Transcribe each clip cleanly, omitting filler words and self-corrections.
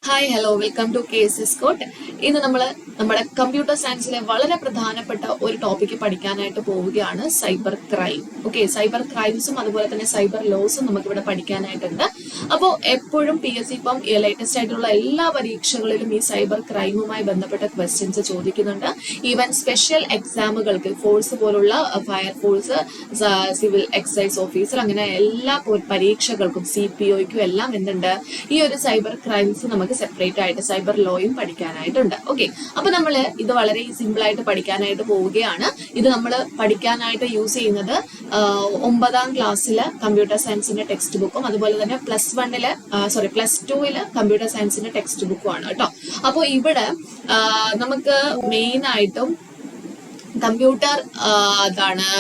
Hi hello welcome to cases court. ഇന്ന് നമ്മൾ നമ്മുടെ കമ്പ്യൂട്ടർ സയൻസിലെ വളരെ പ്രധാനപ്പെട്ട ഒരു ടോപ്പിക്ക് പഠിക്കാനായിട്ട് പോവുകയാണ്, സൈബർ ക്രൈം. ഓക്കെ, സൈബർ ക്രൈംസും അതുപോലെ തന്നെ സൈബർ ലോസും നമുക്കിവിടെ പഠിക്കാനായിട്ടുണ്ട്. അപ്പോൾ എപ്പോഴും PSC ഇപ്പം ലേറ്റസ്റ്റ് ആയിട്ടുള്ള എല്ലാ പരീക്ഷകളിലും ഈ സൈബർ ക്രൈമുമായി ബന്ധപ്പെട്ട ക്വസ്റ്റ്യൻസ് ചോദിക്കുന്നുണ്ട്. ഈവൻ സ്പെഷ്യൽ എക്സാമുകൾക്ക് ഫോഴ്സ് പോലുള്ള ഫയർഫോഴ്സ്, സിവിൽ എക്സൈസ് ഓഫീസർ, അങ്ങനെ എല്ലാ പരീക്ഷകൾക്കും CPOയ്ക്കും എല്ലാം എന്തുണ്ട്, ഈ ഒരു സൈബർ ക്രൈംസ് നമുക്ക് സെപ്പറേറ്റ് ആയിട്ട് സൈബർ ലോയും പഠിക്കാനായിട്ടുണ്ട്. ഓക്കെ, അപ്പൊ നമ്മൾ ഇത് വളരെ സിമ്പിൾ ആയിട്ട് പഠിക്കാനായിട്ട് പോവുകയാണ്. ഇത് നമ്മൾ പഠിക്കാനായിട്ട് യൂസ് ചെയ്യുന്നത് 9ാം ക്ലാസ്സിലെ കമ്പ്യൂട്ടർ സയൻസിന്റെ ടെക്സ്റ്റ് ബുക്കും അതുപോലെ തന്നെ +2 കമ്പ്യൂട്ടർ സയൻസിന്റെ ടെക്സ്റ്റ് ബുക്കും ആണ് കേട്ടോ. അപ്പോൾ ഇവിടെ നമുക്ക് മെയിൻ ആയിട്ടും കമ്പ്യൂട്ടറിനെ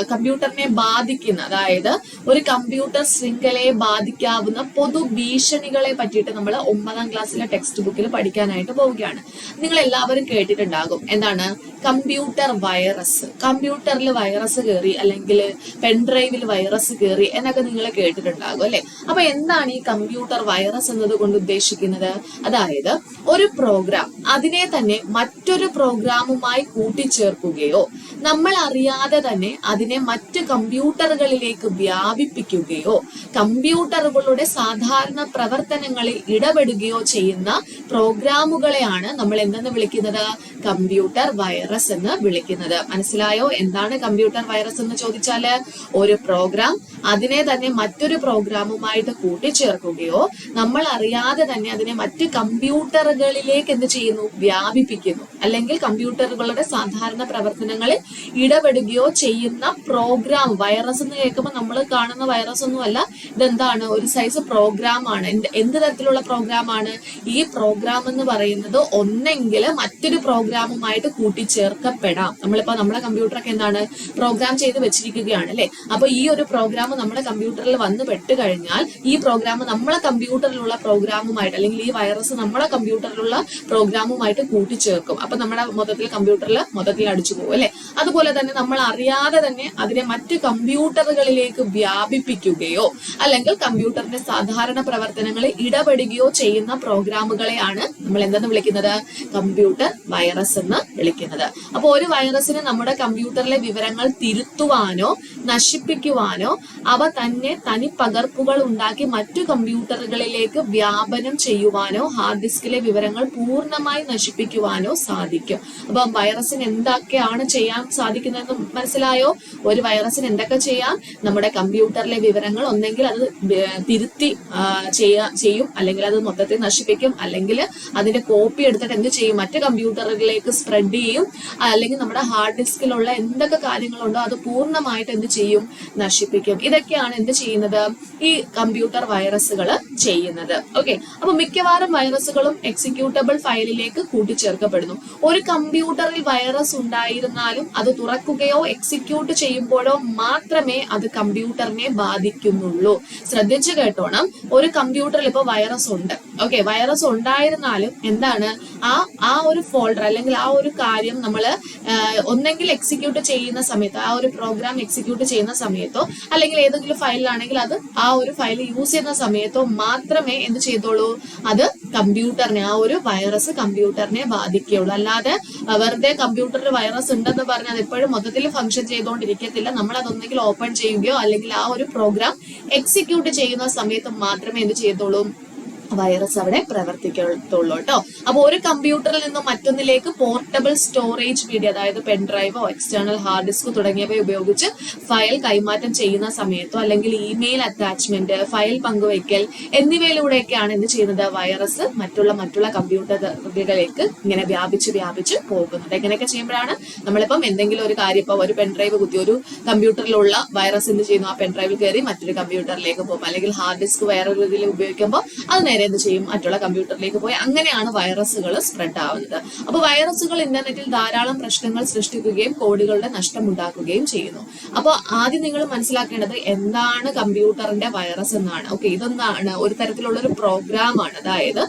ബാധിക്കുന്ന, അതായത് ഒരു കമ്പ്യൂട്ടർ ശൃംഖലയെ ബാധിക്കാവുന്ന പൊതു ഭീഷണികളെ പറ്റിയിട്ട് നമ്മൾ 9ാം ക്ലാസ്സിലെ ടെക്സ്റ്റ് ബുക്കിൽ പഠിക്കാനായിട്ട് പോവുകയാണ്. നിങ്ങൾ എല്ലാവരും കേട്ടിട്ടുണ്ടാകും, എന്താണ് കമ്പ്യൂട്ടർ വൈറസ്, കമ്പ്യൂട്ടറിൽ വൈറസ് കയറി അല്ലെങ്കിൽ പെൻഡ്രൈവിൽ വൈറസ് കയറി എന്നൊക്കെ നിങ്ങൾ കേട്ടിട്ടുണ്ടാകും അല്ലെ. അപ്പൊ എന്താണ് ഈ കമ്പ്യൂട്ടർ വൈറസ് എന്നത് കൊണ്ട് ഉദ്ദേശിക്കുന്നത്? അതായത് ഒരു പ്രോഗ്രാം അതിനെ തന്നെ മറ്റൊരു പ്രോഗ്രാമുമായി കൂട്ടിച്ചേർക്കുകയോ നമ്മൾ അറിയാതെ തന്നെ അതിനെ മറ്റ് കമ്പ്യൂട്ടറുകളിലേക്ക് വ്യാപിപ്പിക്കുകയോ കമ്പ്യൂട്ടറുകളുടെ സാധാരണ പ്രവർത്തനങ്ങളിൽ ഇടപെടുകയോ ചെയ്യുന്ന പ്രോഗ്രാമുകളെയാണ് നമ്മൾ എന്തെന്ന് വിളിക്കുന്നത്? കമ്പ്യൂട്ടർ വൈറസ് എന്ന് വിളിക്കുന്നത്. മനസ്സിലായോ എന്താണ് കമ്പ്യൂട്ടർ വൈറസ് എന്ന് ചോദിച്ചാല്? ഒരു പ്രോഗ്രാം അതിനെ തന്നെ മറ്റൊരു പ്രോഗ്രാമുമായിട്ട് കൂട്ടിച്ചേർക്കുകയോ നമ്മൾ അറിയാതെ തന്നെ അതിനെ മറ്റ് കമ്പ്യൂട്ടറുകളിലേക്ക് എന്ത് ചെയ്യുന്നു? വ്യാപിപ്പിക്കുന്നു. അല്ലെങ്കിൽ കമ്പ്യൂട്ടറുകളുടെ സാധാരണ പ്രവർത്തനങ്ങളിൽ ഇടപെടുകയോ ചെയ്യുന്ന പ്രോഗ്രാം. വൈറസ് എന്ന് കേൾക്കുമ്പോൾ നമ്മൾ കാണുന്ന വൈറസ് ഒന്നുമല്ല, ഇതെന്താണ്? ഒരു സൈസ് പ്രോഗ്രാം ആണ്. എന്ത് തരത്തിലുള്ള പ്രോഗ്രാം ആണ്? ഈ പ്രോഗ്രാം എന്ന് പറയുന്നത് ഒന്നെങ്കിൽ മറ്റൊരു പ്രോഗ്രാമുമായിട്ട് കൂട്ടിച്ചേർക്കപ്പെടാം. നമ്മളിപ്പോ നമ്മുടെ കമ്പ്യൂട്ടറൊക്കെ എന്താണ് പ്രോഗ്രാം ചെയ്ത് വെച്ചിരിക്കുകയാണ് അല്ലെ. അപ്പൊ ഈ ഒരു പ്രോഗ്രാം നമ്മുടെ കമ്പ്യൂട്ടറിൽ വന്ന് പെട്ട് കഴിഞ്ഞാൽ ഈ പ്രോഗ്രാം നമ്മളെ കമ്പ്യൂട്ടറിലുള്ള പ്രോഗ്രാമുമായിട്ട്, അല്ലെങ്കിൽ ഈ വൈറസ് നമ്മളെ കമ്പ്യൂട്ടറിലുള്ള പ്രോഗ്രാമുമായിട്ട് കൂട്ടിച്ചേർക്കും. അപ്പൊ നമ്മുടെ മൊത്തത്തിൽ അടിച്ചു പോകും അല്ലെ. അതുപോലെ തന്നെ നമ്മൾ അറിയാതെ തന്നെ അതിനെ മറ്റ് കമ്പ്യൂട്ടറുകളിലേക്ക് വ്യാപിപ്പിക്കുകയോ അല്ലെങ്കിൽ കമ്പ്യൂട്ടറിന്റെ സാധാരണ പ്രവർത്തനങ്ങളിൽ ഇടപെടുകയോ ചെയ്യുന്ന പ്രോഗ്രാമുകളെയാണ് നമ്മൾ എന്തെന്ന് വിളിക്കുന്നത്? കമ്പ്യൂട്ടർ വൈറസ് എന്ന് വിളിക്കുന്നത്. അപ്പൊ ഒരു വൈറസിന് നമ്മുടെ കമ്പ്യൂട്ടറിലെ വിവരങ്ങൾ തിരുത്തുവാനോ നശിപ്പിക്കുവാനോ അവ തന്നെ തനിപ്പകർപ്പുകൾ ഉണ്ടാക്കി മറ്റു കമ്പ്യൂട്ടറുകളിലേക്ക് വ്യാപനം ചെയ്യുവാനോ ഹാർഡ് ഡിസ്കിലെ വിവരങ്ങൾ പൂർണ്ണമായി നശിപ്പിക്കുവാനോ സാധിക്കും. അപ്പൊ വൈറസിന് എന്തൊക്കെയാണ് ചെയ്യാൻ സാധിക്കുന്നതെന്ന് മനസ്സിലായോ? ഒരു വൈറസിന് എന്തൊക്കെ ചെയ്യാം? നമ്മുടെ കമ്പ്യൂട്ടറിലെ വിവരങ്ങൾ ഒന്നെങ്കിൽ അത് തിരുത്തി ചെയ്യും, അല്ലെങ്കിൽ അത് മൊത്തത്തിൽ നശിപ്പിക്കും, അല്ലെങ്കിൽ അതിന്റെ കോപ്പി എടുത്തിട്ട് എന്ത് ചെയ്യും? മറ്റു കമ്പ്യൂട്ടറുകളിലേക്ക് സ്പ്രെഡ് ചെയ്യും, അല്ലെങ്കിൽ നമ്മുടെ ഹാർഡ് ഡിസ്കിലുള്ള എന്തൊക്കെ കാര്യങ്ങളുണ്ടോ അത് പൂർണ്ണമായിട്ട് എന്ത് ചെയ്യും? നശിപ്പിക്കും. ഇതൊക്കെയാണ് എന്ത് ചെയ്യുന്നത്? ഈ കമ്പ്യൂട്ടർ വൈറസുകൾ ചെയ്യുന്നത്. ഓക്കെ, അപ്പൊ മിക്കവാറും വൈറസുകളും എക്സിക്യൂട്ടബിൾ ഫയലിലേക്ക് കൂട്ടിച്ചേർക്കപ്പെടുന്നു. ഒരു കമ്പ്യൂട്ടറിൽ വൈറസ് ഉണ്ടായിരുന്നാലും അത് തുറക്കുകയോ എക്സിക്യൂട്ട് ചെയ്യുമ്പോഴോ മാത്രമേ അത് കമ്പ്യൂട്ടറിനെ ബാധിക്കുന്നുള്ളൂ. ശ്രദ്ധിച്ചു കേട്ടോണം. ഒരു കമ്പ്യൂട്ടറിൽ ഇപ്പൊ വൈറസ് ഉണ്ട്, ഓക്കെ, വൈറസ് ഉണ്ടായിരുന്നാലും എന്താണ് ആ ഒരു ഫോൾഡർ അല്ലെങ്കിൽ ആ ഒരു കാര്യം നമ്മൾ ഒന്നെങ്കിൽ എക്സിക്യൂട്ട് ചെയ്യുന്ന സമയത്ത്, ആ ഒരു പ്രോഗ്രാം എക്സിക്യൂട്ട് ചെയ്യുന്ന സമയത്തോ അല്ലെങ്കിൽ ഏതെങ്കിലും ഫയലിലാണെങ്കിൽ അത് ആ ഒരു ഫയൽ യൂസ് ചെയ്യുന്ന സമയത്തോ മാത്രമേ എന്ത് ചെയ്തോളൂ? അത് കമ്പ്യൂട്ടറിനെ, ആ ഒരു വൈറസ് കമ്പ്യൂട്ടറിനെ ബാധിക്കുകയുള്ളൂ. അല്ലാതെ വെറുതെ കമ്പ്യൂട്ടറിൽ വൈറസ് ഉണ്ടെന്ന് പറഞ്ഞാൽ അത് എപ്പോഴും മൊത്തത്തിൽ ഫംഗ്ഷൻ ചെയ്തുകൊണ്ടിരിക്കത്തില്ല. നമ്മൾ അതൊന്നെങ്കിൽ ഓപ്പൺ ചെയ്യുകയോ അല്ലെങ്കിൽ ആ ഒരു പ്രോഗ്രാം എക്സിക്യൂട്ട് ചെയ്യുന്ന സമയത്ത് മാത്രമേ എന്ത് ചെയ്യത്തുള്ളൂ? വൈറസ് അവിടെ പ്രവർത്തിക്കത്തുള്ളൂ കേട്ടോ. അപ്പൊ ഒരു കമ്പ്യൂട്ടറിൽ നിന്നും മറ്റൊന്നിലേക്ക് പോർട്ടബിൾ സ്റ്റോറേജ് മീഡിയ, അതായത് പെൻഡ്രൈവോ എക്സ്റ്റേണൽ ഹാർഡ് ഡിസ്ക് തുടങ്ങിയവ ഉപയോഗിച്ച് ഫയൽ കൈമാറ്റം ചെയ്യുന്ന സമയത്തോ അല്ലെങ്കിൽ ഇമെയിൽ അറ്റാച്ച്മെന്റ്, ഫയൽ പങ്കുവയ്ക്കൽ എന്നിവയിലൂടെയൊക്കെയാണ് എന്ത് ചെയ്യുന്നത്? വൈറസ് മറ്റുള്ള കമ്പ്യൂട്ടറുകളിലേക്ക് ഇങ്ങനെ വ്യാപിച്ച് പോകുന്നത്. എങ്ങനെയൊക്കെ ചെയ്യുമ്പോഴാണ്? നമ്മളിപ്പം എന്തെങ്കിലും ഒരു കാര്യം, ഇപ്പൊ ഒരു പെൻഡ്രൈവ് കുത്തി ഒരു കമ്പ്യൂട്ടറിലുള്ള വൈറസ് എന്ത് ചെയ്യുന്നു? ആ പെൻഡ്രൈവിൽ കയറി മറ്റൊരു കമ്പ്യൂട്ടറിലേക്ക് പോകും, അല്ലെങ്കിൽ ഹാർഡ് ഡിസ്ക് വേറൊരു രീതിയിൽ ഉപയോഗിക്കുമ്പോൾ അത് നേരെ എന്ത് ചെയ്യും? മറ്റുള്ള കമ്പ്യൂട്ടറിലേക്ക് പോയി അങ്ങനെയാണ് വൈറസുകൾ സ്പ്രെഡ് ആവുന്നത്. അപ്പൊ വൈറസുകൾ ഇന്റർനെറ്റിൽ ധാരാളം പ്രശ്നങ്ങൾ സൃഷ്ടിക്കുകയും കോടികളുടെ നഷ്ടം ഉണ്ടാക്കുകയും ചെയ്യുന്നു. അപ്പൊ ആദ്യം നിങ്ങൾ മനസ്സിലാക്കേണ്ടത് എന്താണ് കമ്പ്യൂട്ടറിന്റെ വൈറസ് എന്നാണ്. ഓക്കെ, ഇതൊന്നാണ് ഒരു തരത്തിലുള്ള ഒരു പ്രോഗ്രാം ആണ്. അതായത്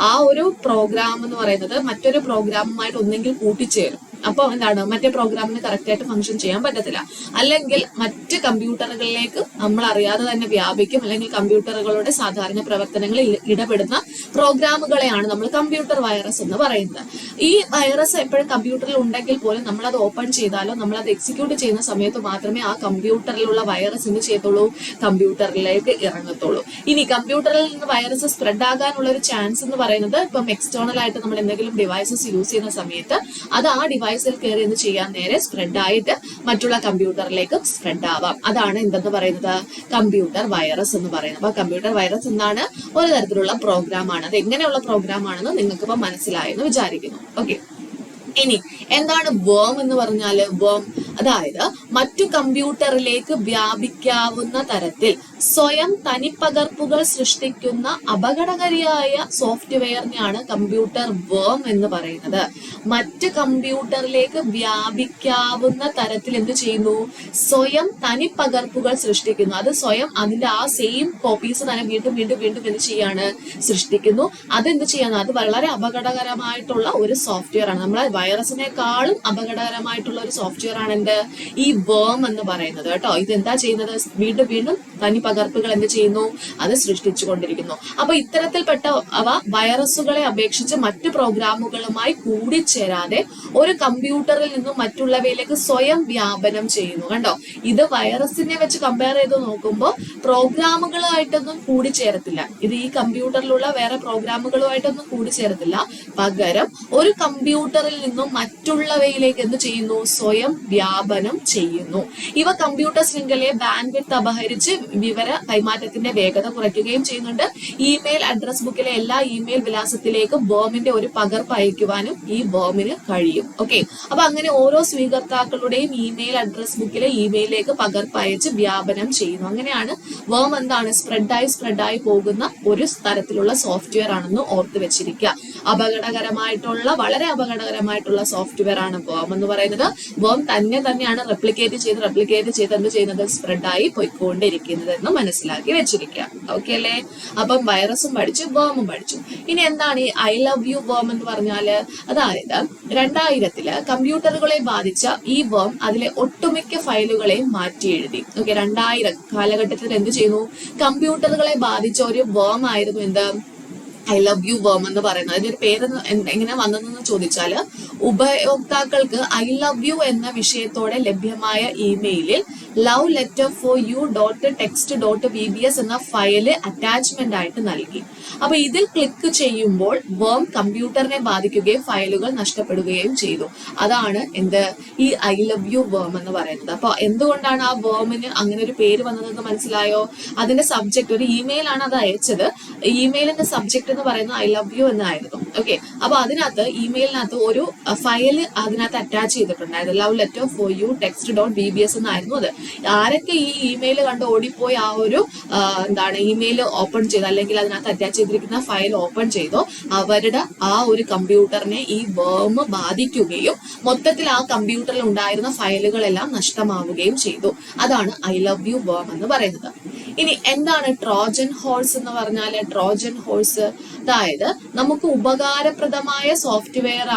ആ ഒരു പ്രോഗ്രാം എന്ന് പറയുന്നത് മറ്റൊരു പ്രോഗ്രാമുമായിട്ട് ഒന്നെങ്കിൽ കൂട്ടിച്ചേരും, അപ്പോൾ എന്താണ് മറ്റേ പ്രോഗ്രാമിന് കറക്റ്റ് ആയിട്ട് ഫംഗ്ഷൻ ചെയ്യാൻ പറ്റത്തില്ല. അല്ലെങ്കിൽ മറ്റ് കമ്പ്യൂട്ടറുകളിലേക്ക് നമ്മൾ അറിയാതെ തന്നെ വ്യാപിക്കും. അല്ലെങ്കിൽ കമ്പ്യൂട്ടറുകളുടെ സാധാരണ പ്രവർത്തനങ്ങളിൽ ഇടപെടുന്ന പ്രോഗ്രാമുകളെയാണ് നമ്മൾ കമ്പ്യൂട്ടർ വൈറസ് എന്ന് പറയുന്നത്. ഈ വൈറസ് എപ്പോഴും കമ്പ്യൂട്ടറിൽ ഉണ്ടെങ്കിൽ പോലും നമ്മൾ അത് ഓപ്പൺ ചെയ്താലോ നമ്മൾ അത് എക്സിക്യൂട്ട് ചെയ്യുന്ന സമയത്ത് മാത്രമേ ആ കമ്പ്യൂട്ടറിലുള്ള വൈറസ് എന്ത് ചെയ്യത്തുള്ളൂ, കമ്പ്യൂട്ടറിലേക്ക് ഇറങ്ങത്തുള്ളൂ. ഇനി കമ്പ്യൂട്ടറിൽ നിന്ന് വൈറസ് സ്പ്രെഡ് ആകാനുള്ള ഒരു ചാൻസ് എന്ന് പറയുന്നത് ഇപ്പം എക്സ്റ്റേണൽ ആയിട്ട് നമ്മൾ എന്തെങ്കിലും ഡിവൈസസ് യൂസ് ചെയ്യുന്ന സമയത്ത് അത് ആ ഡിവൈസിൽ കയറി എന്ത് ചെയ്യാൻ നേരെ സ്പ്രെഡ് ആയിട്ട് മറ്റുള്ള കമ്പ്യൂട്ടറിലേക്ക് സ്പ്രെഡ് ആവാം. അതാണ് എന്തെന്ന് പറയുന്നത്, കമ്പ്യൂട്ടർ വൈറസ് എന്ന് പറയുന്നത്. അപ്പൊ കമ്പ്യൂട്ടർ വൈറസ് എന്താണ്, ഒരു തരത്തിലുള്ള പ്രോഗ്രാം ആണ്. അത് എങ്ങനെയുള്ള പ്രോഗ്രാം ആണെന്ന് നിങ്ങൾക്ക് ഇപ്പൊ മനസ്സിലായെന്ന് വിചാരിക്കുന്നു. ഓക്കെ, ഇനി എന്താണ് വേം എന്ന് പറഞ്ഞാല്, വേം അതായത് മറ്റു കമ്പ്യൂട്ടറിലേക്ക് വ്യാപിക്കാവുന്ന തരത്തിൽ സ്വയം തനിപ്പകർപ്പുകൾ സൃഷ്ടിക്കുന്ന അപകടകാരിയായ സോഫ്റ്റ്വെയറിനെയാണ് കമ്പ്യൂട്ടർ വേം എന്ന് പറയുന്നത്. മറ്റ് കമ്പ്യൂട്ടറിലേക്ക് വ്യാപിക്കാവുന്ന തരത്തിൽ എന്ത് ചെയ്യുന്നു, സ്വയം തനിപ്പകർപ്പുകൾ സൃഷ്ടിക്കുന്നു. അത് സ്വയം അതിന്റെ ആ സെയിം കോപ്പീസ് തന്നെ വീണ്ടും വീണ്ടും വീണ്ടും എന്ത് ചെയ്യാണ്, സൃഷ്ടിക്കുന്നു. അതെന്ത് ചെയ്യാന്ന്, അത് വളരെ അപകടകരമായിട്ടുള്ള ഒരു സോഫ്റ്റ്വെയർ ആണ്. നമ്മളെ വൈറസിനേക്കാളും അപകടകരമായിട്ടുള്ള ഒരു സോഫ്റ്റ്വെയർ ആണ് ഈ വേം എന്ന് പറയുന്നത് കേട്ടോ. ഇത് എന്താ ചെയ്യുന്നത്, വീണ്ടും വീണ്ടും തനി പകർപ്പുകൾ എന്ത് ചെയ്യുന്നു, അത് സൃഷ്ടിച്ചുകൊണ്ടിരിക്കുന്നു. അപ്പൊ ഇത്തരത്തിൽപ്പെട്ട അവ വൈറസുകളെ അപേക്ഷിച്ച് മറ്റു പ്രോഗ്രാമുകളുമായി കൂടിച്ചേരാതെ ഒരു കമ്പ്യൂട്ടറിൽ നിന്നും മറ്റുള്ളവയിലേക്ക് സ്വയം വ്യാപനം ചെയ്യുന്നു. കണ്ടോ, ഇത് വൈറസിനെ വെച്ച് കമ്പയർ ചെയ്ത് നോക്കുമ്പോൾ പ്രോഗ്രാമുകളായിട്ടൊന്നും കൂടിച്ചേരത്തില്ല. ഇത് ഈ കമ്പ്യൂട്ടറിലുള്ള വേറെ പ്രോഗ്രാമുകളുമായിട്ടൊന്നും കൂടിച്ചേരത്തില്ല. പകരം ഒരു കമ്പ്യൂട്ടറിൽ നിന്നും മറ്റുള്ളവയിലേക്ക് എന്ത് ചെയ്യുന്നു, സ്വയം വ്യാപനം ചെയ്യുന്നു. ഇവ കമ്പ്യൂട്ടർ ശൃംഖലയെ ബാൻഡ്വിഡ്ത്ത് അപഹരിച്ച് വിവര കൈമാറ്റത്തിന്റെ വേഗത കുറയ്ക്കുകയും ചെയ്യുന്നുണ്ട്. ഇമെയിൽ അഡ്രസ് ബുക്കിലെ എല്ലാ ഇമെയിൽ വിലാസത്തിലേക്കും വേമിന്റെ ഒരു പകർപ്പ് അയക്കുവാനും ഈ വേമിന് കഴിയും. ഓക്കെ, അപ്പൊ അങ്ങനെ ഓരോ സ്വീകർത്താക്കളുടെയും ഇമെയിൽ അഡ്രസ് ബുക്കിലെ ഇമെയിലേക്ക് പകർപ്പ് അയച്ച് വ്യാപനം ചെയ്യുന്നു. അങ്ങനെയാണ് വേം എന്താണ്, സ്പ്രെഡായി പോകുന്ന ഒരു തരത്തിലുള്ള സോഫ്റ്റ്വെയർ ആണെന്ന് ഓർത്ത് വെച്ചിരിക്കുക. അപകടകരമായിട്ടുള്ള, വളരെ അപകടകരമായിട്ടുള്ള സോഫ്റ്റ്വെയർ ആണ് വേം എന്ന് പറയുന്നത്. വേം തന്നെയാണ് റെപ്ലിക്കേറ്റ് ചെയ്ത് എന്ത് ചെയ്യുന്നത്, സ്പ്രെഡായി പോയിക്കൊണ്ടിരിക്കുന്നത് എന്ന് മനസ്സിലാക്കി വെച്ചിരിക്കുക. ഓക്കെ അല്ലേ? അപ്പം വൈറസും പഠിച്ചു, വേമും പഠിച്ചു. ഇനി എന്താണ് ഈ ഐ ലവ് യു വേം എന്ന് പറഞ്ഞാല്, അതായത് 2000 കമ്പ്യൂട്ടറുകളെ ബാധിച്ച ഈ വേം അതിലെ ഒട്ടുമിക്ക ഫയലുകളെയും മാറ്റി എഴുതി. ഓക്കെ, 2000 കാലഘട്ടത്തിൽ എന്ത് ചെയ്യുന്നു, കമ്പ്യൂട്ടറുകളെ ബാധിച്ച ഒരു വേം ആയിരുന്നു എന്ത്, ഐ ലവ് യു വേം എന്ന് പറയുന്നത്. അതിന്റെ പേര് എങ്ങനെ വന്നതെന്ന് ചോദിച്ചാല്, ഉപയോക്താക്കൾക്ക് ഐ ലവ് യു എന്ന വിഷയത്തോടെ ലഭ്യമായ ഇമെയിലിൽ love letter for you .text.vbs എന്ന ഫയല് അറ്റാച്ച്മെന്റ് ആയിട്ട് നൽകി. അപ്പൊ ഇതിൽ ക്ലിക്ക് ചെയ്യുമ്പോൾ വേം കമ്പ്യൂട്ടറിനെ ബാധിക്കുകയും ഫയലുകൾ നഷ്ടപ്പെടുകയും ചെയ്തു. അതാണ് എന്ത്, ഈ ഐ ലവ് യു വേം എന്ന് പറയുന്നത്. അപ്പൊ എന്തുകൊണ്ടാണ് ആ വേമിന് അങ്ങനെ ഒരു പേര് വന്നതെന്ന് മനസ്സിലായോ? അതിന്റെ സബ്ജക്ട്, ഒരു ഇമെയിൽ ആണ് അത് അയച്ചത്. ഇമെയിലിന്റെ സബ്ജക്ട് എന്ന് പറയുന്നത് ഐ ലവ് യു എന്നായിരുന്നു. ഓക്കെ, അപ്പൊ അതിനകത്ത് ഇമെയിലിനകത്ത് ഒരു ഫയല് അതിനകത്ത് അറ്റാച്ച് ചെയ്തിട്ടുണ്ടായിരുന്നു. Love letter for you .text.vbs എന്നായിരുന്നു അത്. ആരൊക്കെ ഈ ഇമെയിൽ കണ്ട് ഓടിപ്പോയി ആ ഒരു എന്താണ് ഇമെയിൽ ഓപ്പൺ ചെയ്ത്, അല്ലെങ്കിൽ അതിനകത്ത് അറ്റാച്ച് ചെയ്തിരിക്കുന്ന ഫയൽ ഓപ്പൺ ചെയ്തോ, അവരുടെ ആ ഒരു കമ്പ്യൂട്ടറിനെ ഈ വേം ബാധിക്കുകയും മൊത്തത്തിൽ ആ കമ്പ്യൂട്ടറിൽ ഉണ്ടായിരുന്ന ഫയലുകളെല്ലാം നഷ്ടമാവുകയും ചെയ്തു. അതാണ് ഐ ലവ് യു വേം എന്ന് പറയുന്നത്. ഇനി എന്താണ് ട്രോജൻ ഹോഴ്സ് എന്ന് പറഞ്ഞാല്, ട്രോജൻ ഹോഴ്സ് അതായത് നമുക്ക് ഉപകാരപ്രദമായ സോഫ്റ്റ്വെയർ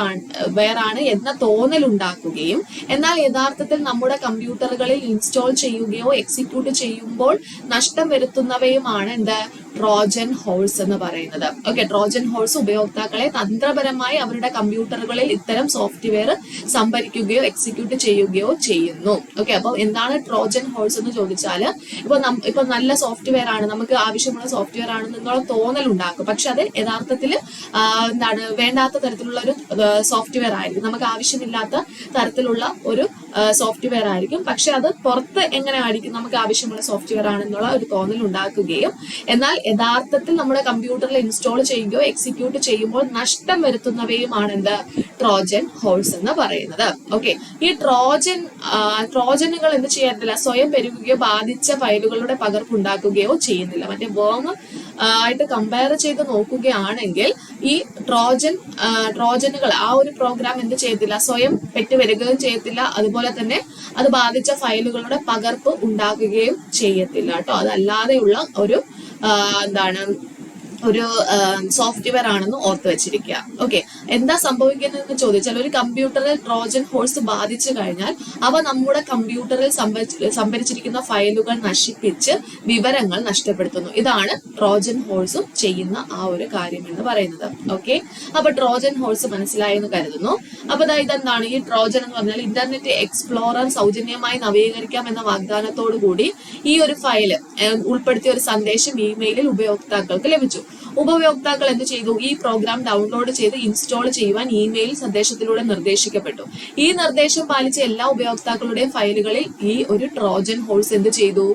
ആണ് എന്ന തോന്നൽ ഉണ്ടാക്കുകയും എന്നാൽ യഥാർത്ഥത്തിൽ നമ്മുടെ കമ്പ്യൂട്ടറുകളിൽ ഇൻസ്റ്റാൾ ചെയ്യുകയോ എക്സിക്യൂട്ട് ചെയ്യുമ്പോൾ നഷ്ടം വരുത്തുന്നവയുമാണ് എന്ത്, ട്രോജൻ ഹോഴ്സ് എന്ന് പറയുന്നത്. ഓക്കെ, ട്രോജൻ ഹോഴ്സ് ഉപയോക്താക്കളെ തന്ത്രപരമായി അവരുടെ കമ്പ്യൂട്ടറുകളിൽ ഇത്തരം സോഫ്റ്റ്വെയർ സംഭരിക്കുകയോ എക്സിക്യൂട്ട് ചെയ്യുകയോ ചെയ്യുന്നു. ഓക്കെ, അപ്പൊ എന്താണ് ട്രോജൻ ഹോഴ്സ് എന്ന് ചോദിച്ചാല്, ഇപ്പൊ നല്ല സോഫ്റ്റ്വെയർ ആണ്, നമുക്ക് ആവശ്യമുള്ള സോഫ്റ്റ്വെയർ ആണ് എന്നുള്ള തോന്നൽ ഉണ്ടാക്കും. പക്ഷെ അത് യഥാർത്ഥത്തിൽ എന്താണ്, വേണ്ടാത്ത തരത്തിലുള്ള ഒരു സോഫ്റ്റ്വെയർ ആയിരിക്കും, നമുക്ക് ആവശ്യമില്ലാത്ത തരത്തിലുള്ള ഒരു സോഫ്റ്റ്വെയർ ആയിരിക്കും. പക്ഷെ അത് പുറത്ത് എങ്ങനെ ആയിരിക്കും, നമുക്ക് ആവശ്യമുള്ള സോഫ്റ്റ്വെയർ ആണെന്നുള്ള ഒരു തോന്നൽ ഉണ്ടാക്കുകയും എന്നാൽ യഥാർത്ഥത്തിൽ നമ്മുടെ കമ്പ്യൂട്ടറിൽ ഇൻസ്റ്റാൾ ചെയ്യുകയോ എക്സിക്യൂട്ട് ചെയ്യുമ്പോൾ നഷ്ടം വരുത്തുന്നവയുമാണ് എന്ത്, ട്രോജൻ ഹോഴ്സ് എന്ന് പറയുന്നത്. ഓക്കെ, ഈ ട്രോജനുകൾ എന്ത് ചെയ്യത്തില്ല, സ്വയം പെരുകുകയോ ബാധിച്ച ഫയലുകളുടെ പകർപ്പ് ഉണ്ടാക്കുകയോ ചെയ്യുന്നില്ല. മറ്റേ വേം ആയിട്ട് കമ്പയർ ചെയ്ത് നോക്കുകയാണെങ്കിൽ ഈ ട്രോജനുകൾ ആ ഒരു പ്രോഗ്രാം എന്ത് ചെയ്യത്തില്ല, സ്വയം പെറ്റുവരികയും ചെയ്യത്തില്ല. അതുപോലെ തന്നെ അത് ബാധിച്ച ഫയലുകളുടെ പകർപ്പ് ഉണ്ടാക്കുകയും ചെയ്യത്തില്ല കേട്ടോ. അതല്ലാതെയുള്ള ഒരു എന്താണ് ഒരു സോഫ്റ്റ്വെയർ ആണെന്ന് ഓർത്ത് വെച്ചിരിക്കുക. ഓക്കെ, എന്താ സംഭവിക്കുന്നതെന്ന് ചോദിച്ചാൽ ഒരു കമ്പ്യൂട്ടറിൽ ട്രോജൻ ഹോഴ്സ് ബാധിച്ചു കഴിഞ്ഞാൽ അവ നമ്മുടെ കമ്പ്യൂട്ടറിൽ സംഭരിച്ചിരിക്കുന്ന ഫയലുകൾ നശിപ്പിച്ച് വിവരങ്ങൾ നഷ്ടപ്പെടുത്തുന്നു. ഇതാണ് ട്രോജൻ ഹോഴ്സും ചെയ്യുന്ന ആ ഒരു കാര്യം എന്ന് പറയുന്നത്. ഓക്കെ, അപ്പൊ ട്രോജൻ ഹോഴ്സ് മനസ്സിലായെന്ന് കരുതുന്നു. അപ്പൊ ഇതെന്താണ് ഈ ട്രോജൻ എന്ന് പറഞ്ഞാൽ ഇന്റർനെറ്റ് എക്സ്പ്ലോറർ സൗജന്യമായി നവീകരിക്കാം എന്ന വാഗ്ദാനത്തോടു കൂടി ഈ ഒരു ഫയല് ഉൾപ്പെടുത്തിയ ഒരു സന്ദേശം ഇമെയിലിൽ ഉപയോക്താക്കൾക്ക് ലഭിച്ചു. ഉപയോക്താക്കൾ എന്ത് ചെയ്തു? ഈ പ്രോഗ്രാം ഡൗൺലോഡ് ചെയ്ത് ഇൻസ്റ്റാൾ ചെയ്യുവാൻ ഇമെയിൽ സന്ദേശത്തിലൂടെ നിർദ്ദേശിക്കപ്പെട്ടു. ഈ നിർദ്ദേശം പാലിച്ച എല്ലാ ഉപയോക്താക്കളുടെയും ഫയലുകളിൽ ഈ ഒരു ട്രോജൻ ഹോഴ്സ് എന്ത് ചെയ്തു?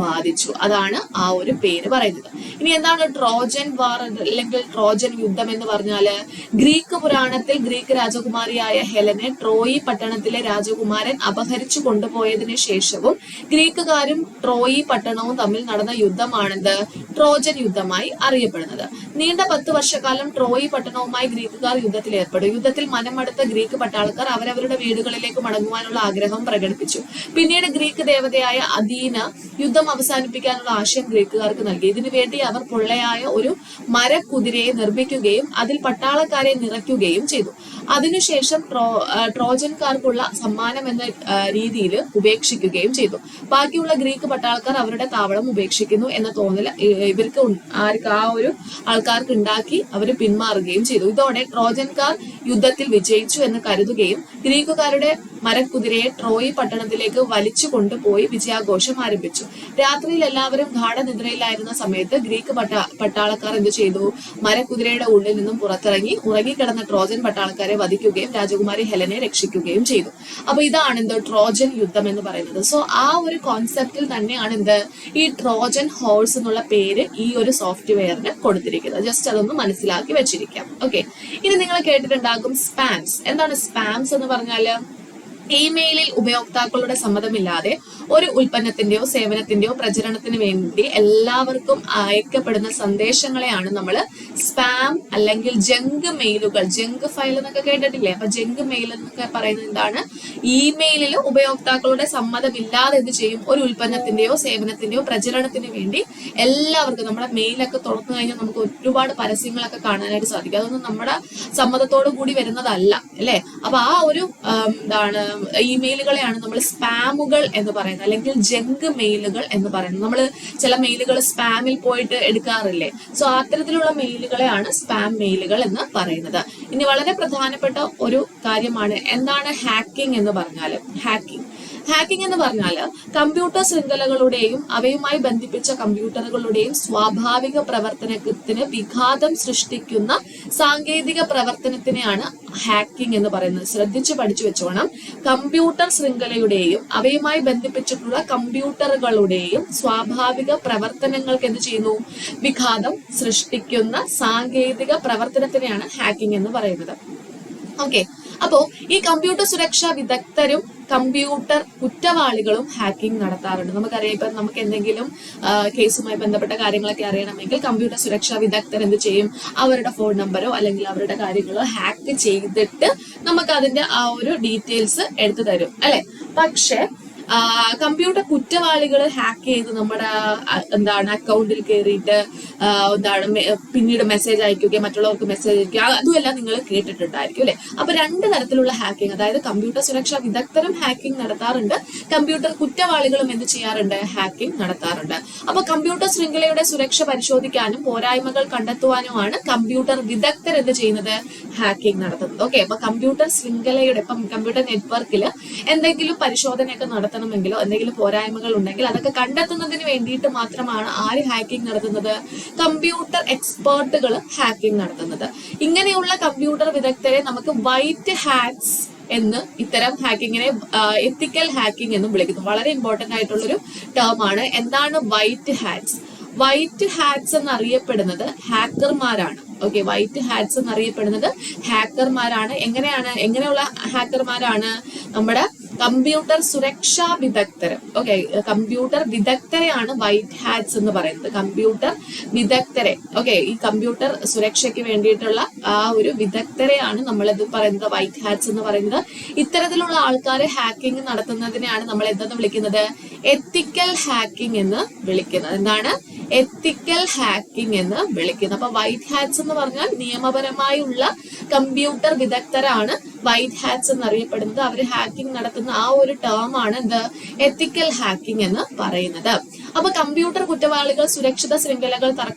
ബാധിച്ചു. അതാണ് ആ ഒരു പേര് പറയുന്നത്. ഇനി എന്താണ് ട്രോജൻ വാർ അല്ലെങ്കിൽ ട്രോജൻ യുദ്ധം എന്ന് പറഞ്ഞാല്, ഗ്രീക്ക് പുരാണത്തിൽ ഗ്രീക്ക് രാജകുമാരിയായ ഹെലനെ ട്രോയി പട്ടണത്തിലെ രാജകുമാരൻ അപഹരിച്ചു കൊണ്ടുപോയതിനു ശേഷവും ഗ്രീക്കുകാരും ട്രോയി പട്ടണവും തമ്മിൽ നടന്ന യുദ്ധമാണെന്ത്? ട്രോജൻ യുദ്ധമായി അറിയപ്പെടുന്നത്. നീണ്ട 10 വർഷക്കാലം ട്രോയി പട്ടണവുമായി ഗ്രീക്കുകാർ യുദ്ധത്തിൽ ഏർപ്പെടും. യുദ്ധത്തിൽ മനമെടുത്ത ഗ്രീക്ക് പട്ടാളക്കാർ അവരവരുടെ വീടുകളിലേക്ക് മടങ്ങുവാനുള്ള ആഗ്രഹം പ്രകടിപ്പിച്ചു. പിന്നീട് ഗ്രീക്ക് ദേവതയായ അദീന യുദ്ധം അവസാനിപ്പിക്കാനുള്ള ആശയം ഗ്രീക്കുകാർക്ക് നൽകി. ഇതിനുവേണ്ടി അവർ പൊള്ളയായ ഒരു മരക്കുതിരയെ നിർമ്മിക്കുകയും അതിൽ പട്ടാളക്കാരെ നിറയ്ക്കുകയും ചെയ്തു. അതിനുശേഷം ട്രോജൻകാർക്കുള്ള സമ്മാനം എന്ന രീതിയിൽ ഉപേക്ഷിക്കുകയും ചെയ്തു. ബാക്കിയുള്ള ഗ്രീക്ക് പട്ടാളക്കാർ അവരുടെ താവളം ഉപേക്ഷിക്കുന്നു എന്ന തോന്നൽ ഇവർക്ക് ആ ഒരു ആൾക്കാർക്ക് ഉണ്ടാക്കി അവർ പിന്മാറുകയും ചെയ്തു. ഇതോടെ ട്രോജൻകാർ യുദ്ധത്തിൽ വിജയിച്ചു എന്ന് കരുതുകയും ഗ്രീക്കുകാരുടെ മരക്കുതിരയെ ട്രോയി പട്ടണത്തിലേക്ക് വലിച്ചു കൊണ്ടുപോയി വിജയാഘോഷം ആരംഭിച്ചു. രാത്രിയിൽ എല്ലാവരും ഗാഠനിദ്രയിലായിരുന്ന സമയത്ത് ഗ്രീക്ക് പട്ടാളക്കാർ എന്ത് ചെയ്തു? മരക്കുതിരയുടെ ഉള്ളിൽ നിന്നും പുറത്തിറങ്ങി ഉറങ്ങിക്കിടന്ന ട്രോജൻ പട്ടാളക്കാരെ വധിക്കുകയും രാജകുമാരി ഹെലനെ രക്ഷിക്കുകയും ചെയ്തു. അപ്പൊ ഇതാണ് എന്ത്? ട്രോജൻ യുദ്ധം എന്ന് പറയുന്നത്. സോ ആ ഒരു കോൺസെപ്റ്റിൽ തന്നെയാണ് എന്ത് ഈ ട്രോജൻ ഹോഴ്സ് എന്നുള്ള പേര് ഈ ഒരു സോഫ്റ്റ്വെയറിന് കൊടുത്തിരിക്കുന്നത്. ജസ്റ്റ് അതൊന്ന് മനസ്സിലാക്കി വെച്ചിരിക്കാം. ഓക്കെ, ഇനി നിങ്ങൾ കേട്ടിട്ടുണ്ടാകും സ്പാംസ്. എന്താണ് സ്പാംസ് എന്ന് പറഞ്ഞാല്? ഇമെയിലിൽ ഉപയോക്താക്കളുടെ സമ്മതമില്ലാതെ ഒരു ഉൽപ്പന്നത്തിന്റെയോ സേവനത്തിന്റെയോ പ്രചരണത്തിന് വേണ്ടി എല്ലാവർക്കും അയക്കപ്പെടുന്ന സന്ദേശങ്ങളെയാണ് നമ്മൾ സ്പാം അല്ലെങ്കിൽ ജങ്ക് മെയിലുകൾ, ജങ്ക് ഫയൽ എന്നൊക്കെ കേട്ടിട്ടില്ലേ? അപ്പൊ ജങ്ക് മെയിൽ എന്നൊക്കെ പറയുന്നത് എന്താണ്? ഇമെയിലിൽ ഉപയോക്താക്കളുടെ സമ്മതമില്ലാതെ എന്ത് ചെയ്യും? ഒരു ഉൽപ്പന്നത്തിന്റെയോ സേവനത്തിന്റെയോ പ്രചരണത്തിന് വേണ്ടി എല്ലാവർക്കും, നമ്മുടെ മെയിലൊക്കെ തുറന്നു കഴിഞ്ഞാൽ നമുക്ക് ഒരുപാട് പരസ്യങ്ങളൊക്കെ കാണാനായിട്ട് സാധിക്കും. അതൊന്നും നമ്മുടെ സമ്മതത്തോടു കൂടി വരുന്നതല്ല, അല്ലെ? അപ്പൊ ആ ഒരു എന്താണ് ഇമെയിലുകളെയാണ് നമ്മൾ സ്പാമുകൾ എന്ന് പറയുന്നത്, അല്ലെങ്കിൽ ജങ്ക് മെയിലുകൾ എന്ന് പറയുന്നത്. നമ്മൾ ചില മെയിലുകൾ സ്പാമിൽ പോയിട്ട് എടുക്കാറില്ലേ? സോ അത്തരത്തിലുള്ള മെയിലുകളെയാണ് സ്പാം മെയിലുകൾ എന്ന് പറയുന്നത്. ഇനി വളരെ പ്രധാനപ്പെട്ട ഒരു കാര്യമാണ് എന്താണ് ഹാക്കിംഗ് എന്ന് പറഞ്ഞാൽ. ഹാക്കിംഗ് എന്ന് പറഞ്ഞാൽ കമ്പ്യൂട്ടർ ശൃംഖലകളുടെയും അവയുമായി ബന്ധിപ്പിച്ച കമ്പ്യൂട്ടറുകളുടെയും സ്വാഭാവിക പ്രവർത്തനത്തിന് വിഘാതം സൃഷ്ടിക്കുന്ന സാങ്കേതിക പ്രവർത്തനത്തിനെയാണ് ഹാക്കിംഗ് എന്ന് പറയുന്നത്. ശ്രദ്ധിച്ചു പഠിച്ചു വെച്ചോണം. കമ്പ്യൂട്ടർ ശൃംഖലയുടെയും അവയുമായി ബന്ധിപ്പിച്ചിട്ടുള്ള കമ്പ്യൂട്ടറുകളുടെയും സ്വാഭാവിക പ്രവർത്തനങ്ങൾക്ക് എന്ത് ചെയ്യുന്നു? വിഘാതം സൃഷ്ടിക്കുന്ന സാങ്കേതിക പ്രവർത്തനത്തിനെയാണ് ഹാക്കിംഗ് എന്ന് പറയുന്നത്. ഓക്കെ, അപ്പോ ഈ കമ്പ്യൂട്ടർ സുരക്ഷാ വിദഗ്ധരും കമ്പ്യൂട്ടർ കുറ്റവാളികളും ഹാക്കിംഗ് നടത്താറുണ്ട്. നമുക്കറിയാം, ഇപ്പൊ നമുക്ക് എന്തെങ്കിലും കേസുമായി ബന്ധപ്പെട്ട കാര്യങ്ങളൊക്കെ അറിയണമെങ്കിൽ കമ്പ്യൂട്ടർ സുരക്ഷാ വിദഗ്ധർ എന്ത് ചെയ്യും? അവരുടെ ഫോൺ നമ്പറോ അല്ലെങ്കിൽ അവരുടെ കാര്യങ്ങളോ ഹാക്ക് ചെയ്തിട്ട് നമുക്ക് അതിന്റെ ആ ഒരു ഡീറ്റെയിൽസ് എടുത്തു തരും, അല്ലെ? പക്ഷെ കമ്പ്യൂട്ടർ കുറ്റവാളികൾ ഹാക്ക് ചെയ്ത് നമ്മുടെ അക്കൗണ്ടിൽ കയറിയിട്ട് പിന്നീട് മെസ്സേജ് അയക്കുകയും മറ്റുള്ളവർക്ക് മെസ്സേജ് അയക്കുക, അതുമെല്ലാം നിങ്ങൾ കേട്ടിട്ടുണ്ടായിരിക്കും, അല്ലെ? അപ്പൊ 2 തരത്തിലുള്ള ഹാക്കിംഗ്, അതായത് കമ്പ്യൂട്ടർ സുരക്ഷാ വിദഗ്ധരും ഹാക്കിംഗ് നടത്താറുണ്ട്, കമ്പ്യൂട്ടർ കുറ്റവാളികളും എന്ത് ചെയ്യാറുണ്ട്? ഹാക്കിംഗ് നടത്താറുണ്ട്. അപ്പൊ കമ്പ്യൂട്ടർ ശൃംഖലയുടെ സുരക്ഷ പരിശോധിക്കാനും പോരായ്മകൾ കണ്ടെത്തുവാനുമാണ് കമ്പ്യൂട്ടർ വിദഗ്ധർ എന്ത് ചെയ്യുന്നത്? ഹാക്കിംഗ് നടത്തുന്നത്. ഓക്കെ, അപ്പൊ കമ്പ്യൂട്ടർ ശൃംഖലയുടെ കമ്പ്യൂട്ടർ നെറ്റ്വർക്കിൽ എന്തെങ്കിലും പരിശോധനയൊക്കെ നടത്തണമെങ്കിലോ എന്തെങ്കിലും പോരായ്മകൾ ഉണ്ടെങ്കിൽ അതൊക്കെ കണ്ടെത്തുന്നതിന് വേണ്ടിയിട്ട് മാത്രമാണ് ആര് ഹാക്കിംഗ് നടത്തുന്നത്? കമ്പ്യൂട്ടർ എക്സ്പേർട്ടുകൾ ഹാക്കിംഗ് നടത്തുന്നത്. ഇങ്ങനെയുള്ള കമ്പ്യൂട്ടർ വിദഗ്ധരെ നമുക്ക് വൈറ്റ് ഹാറ്റ്സ് എന്ന്, ഇത്തരം ഹാക്കിങ്ങിനെ എത്തിക്കൽ ഹാക്കിംഗ് എന്നും വിളിക്കുന്നു. വളരെ ഇമ്പോർട്ടന്റ് ആയിട്ടുള്ളൊരു ടേം ആണ്. എന്താണ് വൈറ്റ് ഹാറ്റ്സ്? വൈറ്റ് ഹാറ്റ്സ് എന്നറിയപ്പെടുന്നത് ഹാക്കർമാരാണ്. ഓക്കെ, വൈറ്റ് ഹാറ്റ്സ് എന്നറിയപ്പെടുന്നത് ഹാക്കർമാരാണ്. എങ്ങനെയുള്ള ഹാക്കർമാരാണ്? നമ്മുടെ കമ്പ്യൂട്ടർ സുരക്ഷാ വിദഗ്ധർ. ഓക്കെ, കമ്പ്യൂട്ടർ വിദഗ്ധരെയാണ് വൈറ്റ് ഹാറ്റ്സ് എന്ന് പറയുന്നത്. കമ്പ്യൂട്ടർ വിദഗ്ധരെ, ഓക്കെ, ഈ കമ്പ്യൂട്ടർ സുരക്ഷയ്ക്ക് വേണ്ടിയിട്ടുള്ള ആ ഒരു വിദഗ്ധരെയാണ് നമ്മളിത് പറയുന്നത് വൈറ്റ് ഹാറ്റ്സ് എന്ന് പറയുന്നത്. ഇത്തരത്തിലുള്ള ആൾക്കാർ ഹാക്കിംഗ് നടത്തുന്നതിനെയാണ് നമ്മൾ എന്തെന്ന് വിളിക്കുന്നത്? എത്തിക്കൽ ഹാക്കിംഗ് എന്ന് വിളിക്കുന്നത്. എന്താണ്? എത്തിക്കൽ ഹാക്കിംഗ് എന്ന് വിളിക്കുന്നത്. അപ്പൊ വൈറ്റ് ഹാറ്റ്സ് എന്ന് പറഞ്ഞാൽ നിയമപരമായുള്ള കമ്പ്യൂട്ടർ വിദഗ്ധരാണ് വൈറ്റ് ഹാറ്റ്സ് എന്നറിയപ്പെടുന്നത്. അവർ ഹാക്കിംഗ് നടത്തുന്ന ആ ഒരു ടേം ആണ് എന്ത്? എത്തിക്കൽ ഹാക്കിംഗ് എന്ന് പറയുന്നത്. അപ്പൊ കമ്പ്യൂട്ടർ കുറ്റവാളികൾ സുരക്ഷിത ശൃംഖലകൾ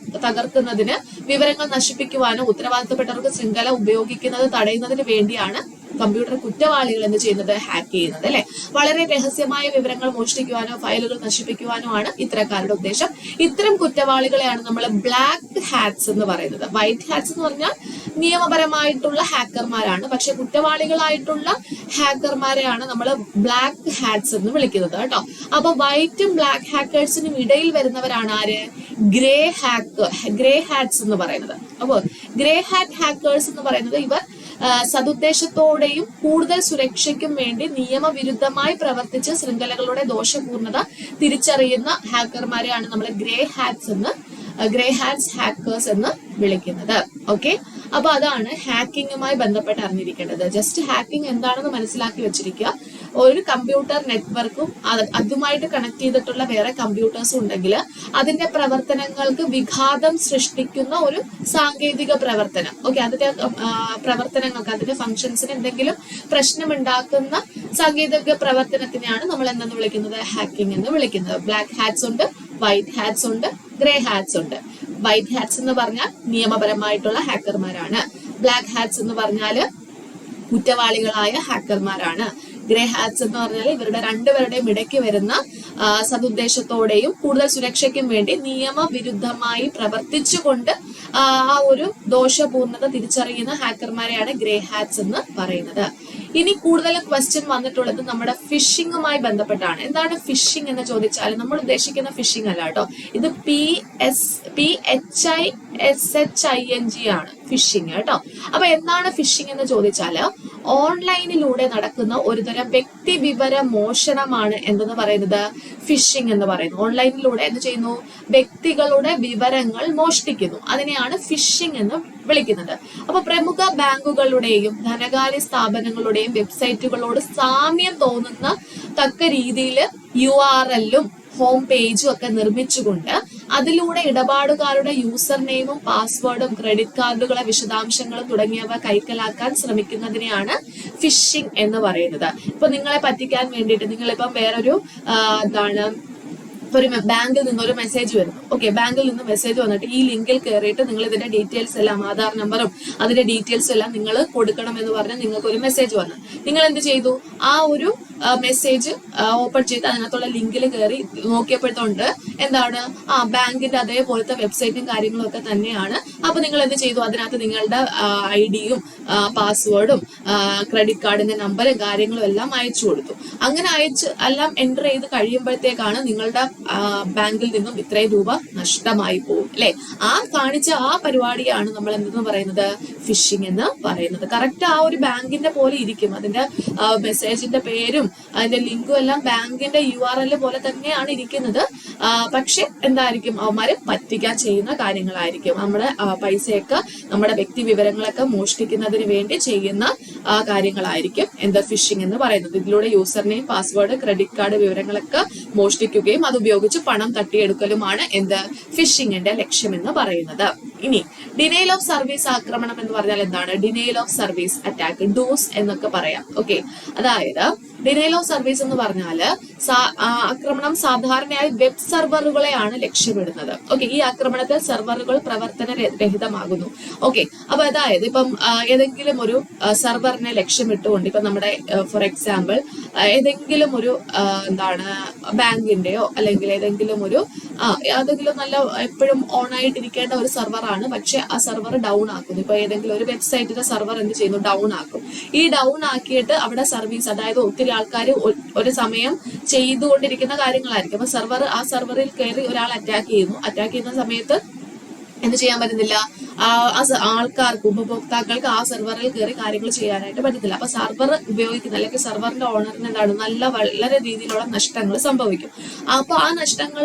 തകർക്കുന്നതിന്, വിവരങ്ങൾ നശിപ്പിക്കുവാനോ ഉത്തരവാദിത്തപ്പെട്ടവർക്ക് ശൃംഖല ഉപയോഗിക്കുന്നത് തടയുന്നതിന് വേണ്ടിയാണ് കമ്പ്യൂട്ടർ കുറ്റവാളികൾ എന്ത് ചെയ്യുന്നത്? ഹാക്ക് ചെയ്യുന്നത്, അല്ലെ? വളരെ രഹസ്യമായ വിവരങ്ങൾ മോഷ്ടിക്കുവാനോ ഫയലുകൾ നശിപ്പിക്കുവാനോ ആണ് ഇത്തരക്കാരുടെ ഉദ്ദേശം. ഇത്തരം കുറ്റവാളികളെയാണ് നമ്മൾ ബ്ലാക്ക് ഹാറ്റ്സ് എന്ന് പറയുന്നത്. വൈറ്റ് ഹാറ്റ്സ് എന്ന് പറഞ്ഞാൽ നിയമപരമായിട്ടുള്ള ഹാക്കർമാരാണ്, പക്ഷെ കുറ്റവാളികളായിട്ടുള്ള ഹാക്കർമാരെയാണ് നമ്മൾ ബ്ലാക്ക് ഹാറ്റ്സ് എന്ന് വിളിക്കുന്നത് കേട്ടോ. അപ്പൊ വൈറ്റും ബ്ലാക്ക് ഹാക്കേഴ്സിനും ഇടയിൽ വരുന്നവരാണ് ആര്? ഗ്രേ ഹാറ്റ്സ് എന്ന് പറയുന്നത്. അപ്പോൾ ഗ്രേ ഹാറ്റ് ഹാക്കേഴ്സ് എന്ന് പറയുന്നത് ഇവർ സതുദ്ദേശത്തോടെയും കൂടുതൽ സുരക്ഷയ്ക്കും വേണ്ടി നിയമവിരുദ്ധമായി പ്രവർത്തിച്ച് ശൃംഖലകളുടെ ദോഷപൂർണത തിരിച്ചറിയുന്ന ഹാക്കർമാരെയാണ് നമ്മൾ ഗ്രേ ഹാറ്റ്സ് ഹാക്കേഴ്സ് എന്ന് വിളിക്കുന്നത്. ഓക്കെ, അപ്പൊ അതാണ് ഹാക്കിങ്ങുമായി ബന്ധപ്പെട്ട് അറിഞ്ഞിരിക്കേണ്ടത്. ജസ്റ്റ് ഹാക്കിംഗ് എന്താണെന്ന് മനസ്സിലാക്കി വെച്ചിരിക്കുക. ഒരു കമ്പ്യൂട്ടർ നെറ്റ്വർക്കും അതുമായിട്ട് കണക്ട് ചെയ്തിട്ടുള്ള വേറെ കമ്പ്യൂട്ടേഴ്സും ഉണ്ടെങ്കിൽ അതിന്റെ പ്രവർത്തനങ്ങൾക്ക് വിഘാതം സൃഷ്ടിക്കുന്ന ഒരു സാങ്കേതിക പ്രവർത്തനം, ഓക്കെ, അതിന്റെ പ്രവർത്തനങ്ങൾക്ക്, അതിന്റെ ഫങ്ഷൻസിന് എന്തെങ്കിലും പ്രശ്നമുണ്ടാക്കുന്ന സാങ്കേതിക പ്രവർത്തനത്തിനെയാണ് നമ്മൾ എന്തെന്ന് വിളിക്കുന്നത്? ഹാക്കിംഗ് എന്ന് വിളിക്കുന്നത്. ബ്ലാക്ക് ഹാറ്റ്സ് ഉണ്ട്, വൈറ്റ് ഹാറ്റ്സ് ഉണ്ട്, ഗ്രേ ഹാറ്റ്സ് ഉണ്ട്. വൈറ്റ് ഹാറ്റ്സ് എന്ന് പറഞ്ഞാൽ നിയമപരമായിട്ടുള്ള ഹാക്കർമാരാണ്. ബ്ലാക്ക് ഹാറ്റ്സ് എന്ന് പറഞ്ഞാൽ കുറ്റവാളികളായ ഹാക്കർമാരാണ്. ഗ്രേ ഹാറ്റ്സ് എന്ന് പറഞ്ഞാൽ ഇവരുടെ രണ്ടുപേരുടെയും ഇടയ്ക്ക് വരുന്ന സതുദ്ദേശത്തോടെയും കൂടുതൽ സുരക്ഷയ്ക്കും വേണ്ടി നിയമവിരുദ്ധമായി പ്രവർത്തിച്ചുകൊണ്ട് ആ ഒരു ദോഷപൂർണത തിരിച്ചറിയുന്ന ഹാക്കർമാരെയാണ് ഗ്രേ ഹാറ്റ്സ് എന്ന് പറയുന്നത്. ഇനി കൂടുതൽ ക്വസ്റ്റ്യൻ വന്നിട്ടുള്ളത് നമ്മുടെ ഫിഷിംഗുമായി ബന്ധപ്പെട്ടാണ്. എന്താണ് ഫിഷിംഗ് എന്ന് ചോദിച്ചാൽ നമ്മൾ ഉദ്ദേശിക്കുന്ന ഫിഷിംഗ് അല്ല കേട്ടോ, ഇത് PHISHING ആണ് ഫിഷിംഗ് കേട്ടോ. അപ്പൊ എന്താണ് ഫിഷിംഗ് എന്ന് ചോദിച്ചാല് ഓൺലൈനിലൂടെ നടക്കുന്ന ഒരുതരം വ്യക്തി വിവര മോഷണമാണ് എന്തെന്ന് പറയുന്നത്? ഫിഷിംഗ് എന്ന് പറയുന്നത്. ഓൺലൈനിലൂടെ എന്ത് ചെയ്യുന്നു? വ്യക്തികളുടെ വിവരങ്ങൾ മോഷ്ടിക്കുന്നു. അതിനെയാണ് ഫിഷിംഗ് എന്ന് വിളിക്കുന്നത്. അപ്പൊ പ്രമുഖ ബാങ്കുകളുടെയും ധനകാര്യ സ്ഥാപനങ്ങളുടെയും വെബ്സൈറ്റുകളോട് സാമ്യം തോന്നുന്ന തക്ക രീതിയിൽ URL-ഉം ഹോം പേജും ഒക്കെ നിർമ്മിച്ചുകൊണ്ട് അതിലൂടെ ഇടപാടുകാരുടെ യൂസർ നെയിമും പാസ്വേഡും ക്രെഡിറ്റ് കാർഡുകളെ വിശദാംശങ്ങളും തുടങ്ങിയവ കൈക്കലാക്കാൻ ശ്രമിക്കുന്നതിനെയാണ് ഫിഷിംഗ് എന്ന് പറയുന്നത്. ഇപ്പൊ നിങ്ങളെ പറ്റിക്കാൻ വേണ്ടിയിട്ട് നിങ്ങളിപ്പം വേറൊരു ഒരു ബാങ്കിൽ നിന്ന് ഒരു മെസ്സേജ് വരുന്നു. ഓക്കെ, ബാങ്കിൽ നിന്ന് മെസ്സേജ് വന്നിട്ട് ഈ ലിങ്കിൽ കയറിയിട്ട് നിങ്ങൾ ഇതിന്റെ ഡീറ്റെയിൽസ് എല്ലാം, ആധാർ നമ്പറും അതിന്റെ ഡീറ്റെയിൽസും എല്ലാം നിങ്ങൾ കൊടുക്കണം എന്ന് പറഞ്ഞ് നിങ്ങൾക്ക് ഒരു മെസ്സേജ് വന്നു. നിങ്ങൾ എന്ത് ചെയ്തു? ആ ഒരു മെസ്സേജ് ഓപ്പൺ ചെയ്ത് അതിനകത്തുള്ള ലിങ്കിൽ കയറി നോക്കിയപ്പോഴത്തോണ്ട് എന്താണ്? ബാങ്കിന്റെ അതേപോലത്തെ വെബ്സൈറ്റും കാര്യങ്ങളും ഒക്കെ തന്നെയാണ്. അപ്പൊ നിങ്ങൾ എന്ത് ചെയ്തു? അതിനകത്ത് നിങ്ങളുടെ ID-യും പാസ്വേഡും ക്രെഡിറ്റ് കാർഡിന്റെ നമ്പറും കാര്യങ്ങളും എല്ലാം അയച്ചു കൊടുത്തു. അങ്ങനെ എല്ലാം എൻ്റർ ചെയ്ത് കഴിയുമ്പോഴത്തേക്കാണ് നിങ്ങളുടെ ബാങ്കിൽ നിന്നും ഇത്രയും രൂപ നഷ്ടമായി പോകും, അല്ലെ? കാണിച്ച ആ പരിപാടിയാണ് നമ്മൾ എന്തെന്ന് പറയുന്നത്? ഫിഷിംഗ് എന്ന് പറയുന്നത്. കറക്റ്റ് ആ ഒരു ബാങ്കിന്റെ പോലെ ഇരിക്കും. അതിന്റെ മെസ്സേജിന്റെ പേരും അതിന്റെ ലിങ്കും എല്ലാം ബാങ്കിന്റെ URL പോലെ തന്നെയാണ് ഇരിക്കുന്നത്. പക്ഷെ എന്തായിരിക്കും? അവന്മാര് പറ്റിക്കാൻ ചെയ്യുന്ന കാര്യങ്ങളായിരിക്കും. നമ്മുടെ പൈസയൊക്കെ, നമ്മുടെ വ്യക്തി വിവരങ്ങളൊക്കെ മോഷ്ടിക്കുന്നതിന് വേണ്ടി ചെയ്യുന്ന കാര്യങ്ങളായിരിക്കും എന്ത്? ഫിഷിംഗ് എന്ന് പറയുന്നത്. ഇതിലൂടെ user name, password, credit card വിവരങ്ങളൊക്കെ മോഷ്ടിക്കുകയും അതുപയോഗിച്ച് പണം തട്ടിയെടുക്കലുമാണ് എന്ത്? ഫിഷിംഗിന്റെ ലക്ഷ്യം എന്ന് പറയുന്നത്. ഇനി ഡിനയൽ ഓഫ് സർവീസ് ആക്രമണം എന്ന് പറഞ്ഞാൽ എന്താണ്? Denial of service attack, dos എന്നൊക്കെ പറയാം. ഓക്കെ, അതായത് ഡിനയൽ ഓഫ് സർവീസ് എന്ന് പറഞ്ഞാല് ആക്രമണം സാധാരണയായി വെബ് സെർവറുകളെയാണ് ലക്ഷ്യമിടുന്നത്. ഓക്കെ, ഈ ആക്രമണത്തിൽ സെർവറുകൾ പ്രവർത്തന രഹിതമാകുന്നു. ഓക്കെ, അപ്പൊ അതായത് ഇപ്പം ഏതെങ്കിലും ഒരു സെർവറിനെ ലക്ഷ്യമിട്ടുകൊണ്ട് ഇപ്പൊ നമ്മുടെ ഫോർ എക്സാമ്പിൾ ഏതെങ്കിലും ഒരു ബാങ്കിന്റെയോ അല്ലെങ്കിൽ ഏതെങ്കിലും നല്ല എപ്പോഴും ഓൺ ആയിട്ടിരിക്കേണ്ട ഒരു സെർവറാണ്, പക്ഷെ ആ സെർവർ ഡൗൺ ആക്കുന്നു. ഇപ്പൊ ഏതെങ്കിലും ഒരു വെബ്സൈറ്റിന്റെ സെർവർ എന്ത് ചെയ്യുന്നു? ഡൗൺ ആക്കും. ഈ ഡൗൺ ആക്കിയിട്ട് അവിടെ സർവീസ്, അതായത് ഒത്തിരി ആൾക്കാർ ഒരു സമയം ചെയ്തുകൊണ്ടിരിക്കുന്ന കാര്യങ്ങളായിരിക്കും. അപ്പൊ ആ സെർവറിൽ കയറി ഒരാൾ അറ്റാക്ക് ചെയ്യുന്നു. അറ്റാക്ക് ചെയ്യുന്ന സമയത്ത് എന്ത് ചെയ്യാൻ പറ്റുന്നില്ല? ആൾക്കാർക്ക് ഉപഭോക്താക്കൾക്ക് ആ സെർവറിൽ കയറി കാര്യങ്ങൾ ചെയ്യാനായിട്ട് പറ്റത്തില്ല. അപ്പൊ സെർവർ ഉപയോഗിക്കുന്ന അല്ലെങ്കിൽ സെർവറിന്റെ ഓണറിന് എന്താണ് വളരെ രീതിയിലുള്ള നഷ്ടങ്ങൾ സംഭവിക്കും. അപ്പൊ ആ നഷ്ടങ്ങൾ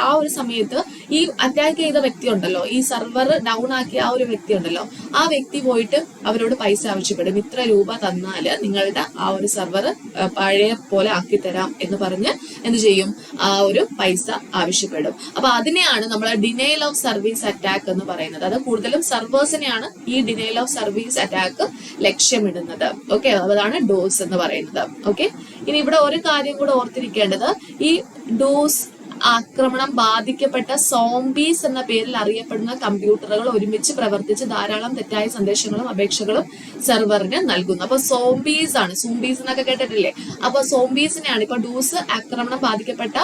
ആ ഒരു സമയത്ത് ഈ അറ്റാക്ക് ചെയ്ത വ്യക്തി ഉണ്ടല്ലോ, ഈ സെർവർ ഡൗൺ ആക്കിയ ആ ഒരു വ്യക്തി ഉണ്ടല്ലോ, ആ വ്യക്തി പോയിട്ട് അവരോട് പൈസ ആവശ്യപ്പെടും. ഇത്ര രൂപ തന്നാല് നിങ്ങളുടെ ആ ഒരു സെർവർ പഴയ പോലെ ആക്കി തരാം എന്ന് പറഞ്ഞ് എന്ത് ചെയ്യും, ആ ഒരു പൈസ ആവശ്യപ്പെടും. അപ്പൊ അതിനെയാണ് നമ്മൾ ഡിനയൽ ഓഫ് സർവീസ് അറ്റാക്ക് എന്ന് പറയുന്നത്. അത് കൂടുതലും സെർവേഴ്സിനെയാണ് ഈ ഡിനയൽ ഓഫ് സർവീസ് അറ്റാക്ക് ലക്ഷ്യമിടുന്നത്. ഓക്കെ, അതാണ് ഡോസ് എന്ന് പറയുന്നത്. ഓക്കെ, ഇനി ഇവിടെ ഒരു കാര്യം കൂടെ ഓർത്തിരിക്കേണ്ടത്, ഈ ഡോസ് ആക്രമണം ബാധിക്കപ്പെട്ട സോംബീസ് എന്ന പേരിൽ അറിയപ്പെടുന്ന കമ്പ്യൂട്ടറുകൾ ഒരുമിച്ച് പ്രവർത്തിച്ച് ധാരാളം തെറ്റായ സന്ദേശങ്ങളും അപേക്ഷകളും സെർവറിന് നൽകുന്നു. അപ്പൊ സോംബീസ് ആണ്, സോംബീസ് എന്നൊക്കെ കേട്ടിട്ടില്ലേ? അപ്പൊ സോംബീസിനെയാണ് ഇപ്പൊ ഡൂസ് ആക്രമണം ബാധിക്കപ്പെട്ട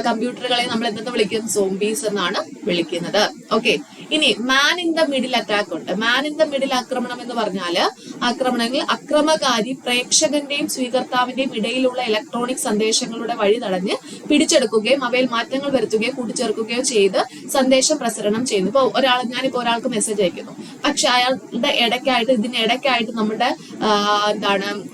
കമ്പ്യൂട്ടറുകളെ നമ്മൾ എന്തെന്ന് വിളിക്കും? സോംബീസ് എന്നാണ് വിളിക്കുന്നത്. ഓക്കെ, ഇനി man in the middle attack ഉണ്ട്. മാൻ ഇൻ ദ മിഡിൽ ആക്രമണം എന്ന് പറഞ്ഞാല് ആക്രമണങ്ങളിൽ അക്രമകാരി പ്രേക്ഷകന്റെയും സ്വീകർത്താവിന്റെയും ഇടയിലുള്ള ഇലക്ട്രോണിക് സന്ദേശങ്ങളുടെ വഴി തടഞ്ഞ് പിടിച്ചെടുക്കുകയും അവയിൽ മാറ്റങ്ങൾ വരുത്തുകയോ കൂട്ടിച്ചേർക്കുകയോ ചെയ്ത് സന്ദേശം പ്രസരണം ചെയ്യുന്നു. ഇപ്പൊ ഞാനിപ്പോ ഒരാൾക്ക് മെസ്സേജ് അയക്കുന്നു, പക്ഷെ അയാളുടെ ഇതിനിടയ്ക്കായിട്ട് നമ്മുടെ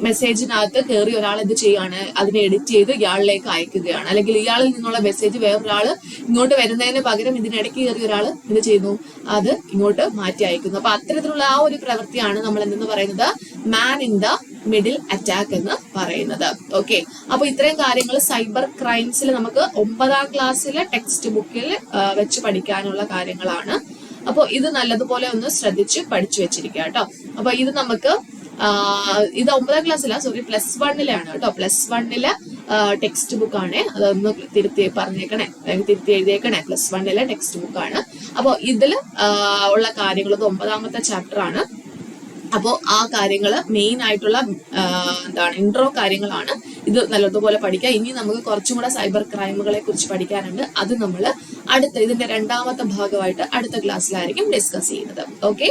മെസ്സേജിനകത്ത് കയറി ഒരാൾ എന്ത് ചെയ്യാണ്, അതിനെ എഡിറ്റ് ചെയ്ത് ഇയാളിലേക്ക് അയക്കുകയാണ്. അല്ലെങ്കിൽ ഇയാളിൽ നിന്നുള്ള മെസ്സേജ് വേറൊരാള് ഇങ്ങോട്ട് വരുന്നതിന് പകരം ഇതിനിടയ്ക്ക് കയറി ഒരാൾ എന്ത് ചെയ്യുന്നു, അത് ഇങ്ങോട്ട് മാറ്റി അയക്കുന്നു. അപ്പൊ അത്തരത്തിലുള്ള ആ ഒരു പ്രവൃത്തിയാണ് നമ്മൾ എന്തെന്ന് പറയുന്നത്, മാൻ ഇൻ ദ മിഡിൽ അറ്റാക്ക് എന്ന് പറയുന്നത്. ഓക്കെ, അപ്പൊ ഇത്രയും കാര്യങ്ങൾ സൈബർ ക്രൈംസിൽ നമുക്ക് 9ാം ക്ലാസ്സിലെ ടെക്സ്റ്റ് ബുക്കിൽ വെച്ച് പഠിക്കാനുള്ള കാര്യങ്ങളാണ്. അപ്പൊ ഇത് നല്ലതുപോലെ ഒന്ന് ശ്രദ്ധിച്ച് പഠിച്ചു വെച്ചിരിക്കുക കേട്ടോ. അപ്പൊ ഇത് നമുക്ക് ഇത് 9ാം ക്ലാസ്സിലാണ്, സോറി +1-ലാണ് കേട്ടോ. +1-ലെ ടെക്സ്റ്റ് ബുക്കാണ്. അതൊന്ന് തിരുത്തി പറഞ്ഞേക്കണേ, തിരുത്തി എഴുതിയേക്കണേ. +1-ലെ ടെക്സ്റ്റ് ബുക്കാണ്. അപ്പോൾ ഇതിൽ ഉള്ള കാര്യങ്ങൾ 9ാമത്തെ ചാപ്റ്റർ ആണ്. അപ്പോൾ ആ കാര്യങ്ങള് മെയിൻ ആയിട്ടുള്ള ഇൻട്രോ കാര്യങ്ങളാണ്. ഇത് നല്ലതുപോലെ പഠിക്കുക. ഇനി നമുക്ക് കുറച്ചും കൂടെ സൈബർ ക്രൈമുകളെ കുറിച്ച് പഠിക്കാനുണ്ട്. അത് നമ്മൾ ഇതിന്റെ 2ാമത്തെ ഭാഗമായിട്ട് അടുത്ത ക്ലാസ്സിലായിരിക്കും ഡിസ്കസ് ചെയ്യുന്നത്. ഓക്കെ.